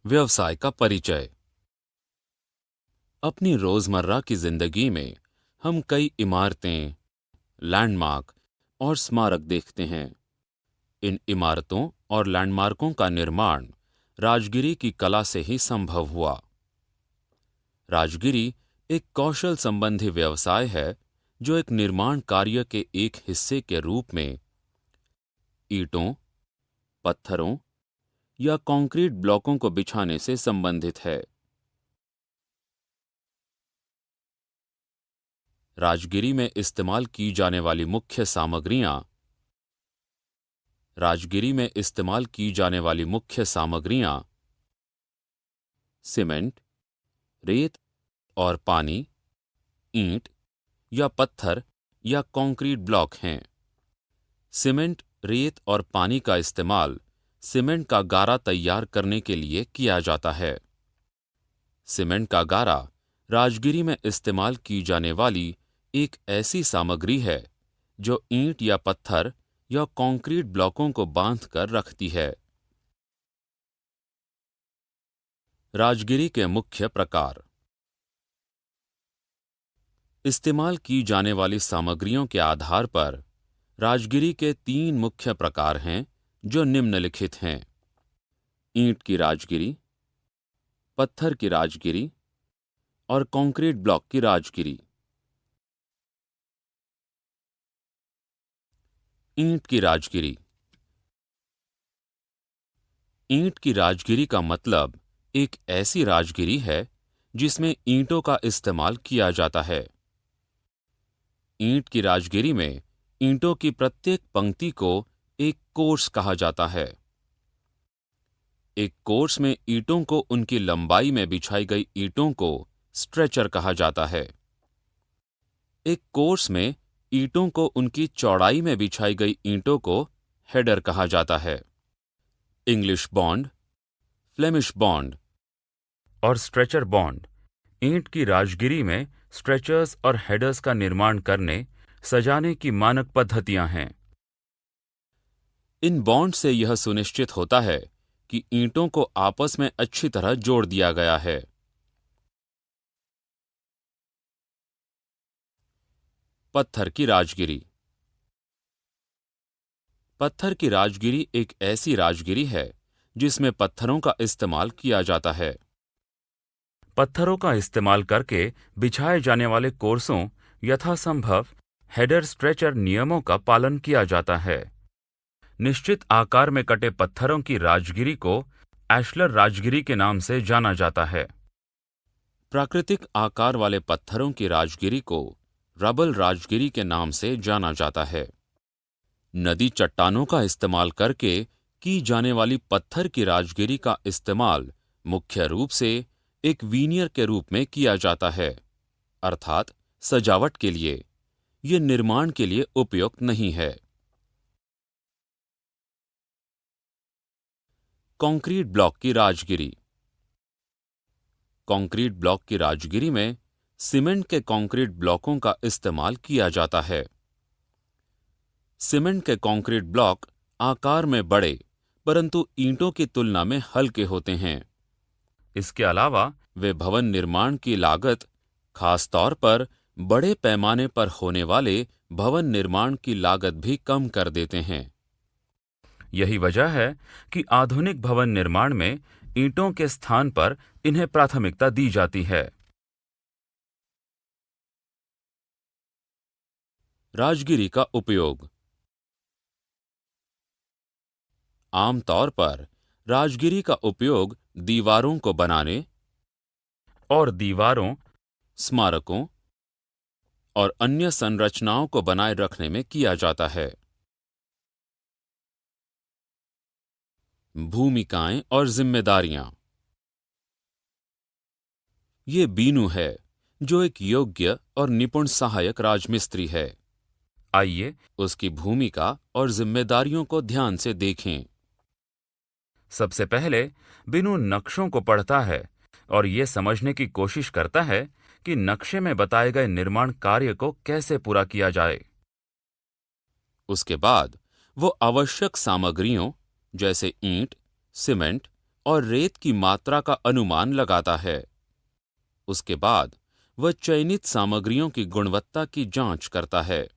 व्यवसाय का परिचय। अपनी रोजमर्रा की जिंदगी में हम कई इमारतें, लैंडमार्क और स्मारक देखते हैं। इन इमारतों और लैंडमार्कों का निर्माण राजगिरी की कला से ही संभव हुआ। राजगिरी एक कौशल संबंधी व्यवसाय है जो एक निर्माण कार्य के एक हिस्से के रूप में ईंटों, पत्थरों या कंक्रीट ब्लॉकों को बिछाने से संबंधित है। राजगिरी में इस्तेमाल की जाने वाली मुख्य सामग्रियां राजगिरी में इस्तेमाल की जाने वाली मुख्य सामग्रियां सीमेंट, रेत और पानी, ईंट या पत्थर या कंक्रीट ब्लॉक हैं। सीमेंट, रेत और पानी का इस्तेमाल सीमेंट का गारा तैयार करने के लिए किया जाता है। सीमेंट का गारा राजगिरी में इस्तेमाल की जाने वाली एक ऐसी सामग्री है जो ईंट या पत्थर या कंक्रीट ब्लॉकों को बांधकर रखती है। राजगिरी के मुख्य प्रकार। इस्तेमाल की जाने वाली सामग्रियों के आधार पर राजगिरी के 3 मुख्य प्रकार हैं जो निम्नलिखित हैं: ईंट की राजगिरी, पत्थर की राजगिरी और कंक्रीट ब्लॉक की राजगिरी। ईंट की राजगिरी। ईंट की राजगिरी का मतलब एक ऐसी राजगिरी है जिसमें ईंटों का इस्तेमाल किया जाता है। ईंट की राजगिरी में ईंटों की प्रत्येक पंक्ति को एक कोर्स कहा जाता है। एक कोर्स में ईंटों को उनकी लंबाई में बिछाई गई ईंटों को स्ट्रेचर कहा जाता है। एक कोर्स में ईंटों को उनकी चौड़ाई में बिछाई गई ईंटों को हेडर कहा जाता है। इंग्लिश बॉन्ड, फ्लेमिश बॉन्ड और स्ट्रेचर बॉन्ड ईंट की राजगिरी में स्ट्रेचर्स और हेडर्स का निर्माण करने, सजाने की मानक पद्धतियां हैं। इन बॉन्ड से यह सुनिश्चित होता है कि ईंटों को आपस में अच्छी तरह जोड़ दिया गया है। पत्थर की राजगिरी। पत्थर की राजगिरी एक ऐसी राजगिरी है जिसमें पत्थरों का इस्तेमाल किया जाता है। पत्थरों का इस्तेमाल करके बिछाए जाने वाले कोर्सों यथासंभव हेडर स्ट्रेचर नियमों का पालन किया जाता है। निश्चित आकार में कटे पत्थरों की राजगिरी को एशलर राजगिरी के नाम से जाना जाता है। प्राकृतिक आकार वाले पत्थरों की राजगिरी को रबल राजगिरी के नाम से जाना जाता है। नदी चट्टानों का इस्तेमाल करके की जाने वाली पत्थर की राजगिरी का इस्तेमाल मुख्य रूप से एक वीनियर के रूप में किया जाता है, अर्थात सजावट के लिए। यह निर्माण के लिए उपयुक्त नहीं है। कंक्रीट ब्लॉक की राजगिरी। कंक्रीट ब्लॉक की राजगिरी में सीमेंट के कंक्रीट ब्लॉकों का इस्तेमाल किया जाता है। सीमेंट के कंक्रीट ब्लॉक आकार में बड़े परंतु ईंटों की तुलना में हल्के होते हैं। इसके अलावा वे भवन निर्माण की लागत, खास तौर पर बड़े पैमाने पर होने वाले भवन निर्माण की लागत भी कम कर देते हैं। यही वजह है कि आधुनिक भवन निर्माण में ईंटों के स्थान पर इन्हें प्राथमिकता दी जाती है। राजगिरी का उपयोग। आमतौर पर राजगिरी का उपयोग दीवारों को बनाने और दीवारों, स्मारकों और अन्य संरचनाओं को बनाए रखने में किया जाता है। भूमिकाएं और जिम्मेदारियां। ये बीनू है जो एक योग्य और निपुण सहायक राजमिस्त्री है। आइए उसकी भूमिका और जिम्मेदारियों को ध्यान से देखें। सबसे पहले बीनू नक्शों को पढ़ता है और ये समझने की कोशिश करता है कि नक्शे में बताए गए निर्माण कार्य को कैसे पूरा किया जाए। उसके बाद वो आवश्यक सामग्रियों जैसे ईंट, सीमेंट, और रेत की मात्रा का अनुमान लगाता है। उसके बाद वह चयनित सामग्रियों की गुणवत्ता की जांच करता है।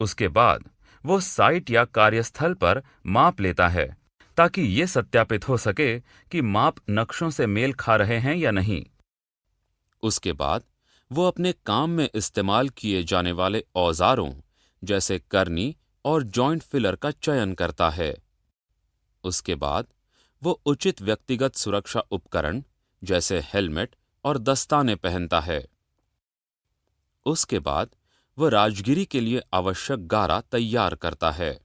उसके बाद वो साइट या कार्यस्थल पर माप लेता है ताकि ये सत्यापित हो सके कि माप नक्शों से मेल खा रहे हैं या नहीं। उसके बाद वो अपने काम में इस्तेमाल किए जाने वाले औजारों जैसे करनी और जॉइंट फिलर का चयन करता है। उसके बाद वो उचित व्यक्तिगत सुरक्षा उपकरण जैसे हेलमेट और दस्ताने पहनता है। उसके बाद वह राजगिरी के लिए आवश्यक गारा तैयार करता है।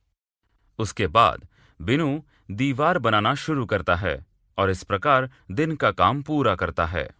उसके बाद बिनू दीवार बनाना शुरू करता है और इस प्रकार दिन का काम पूरा करता है।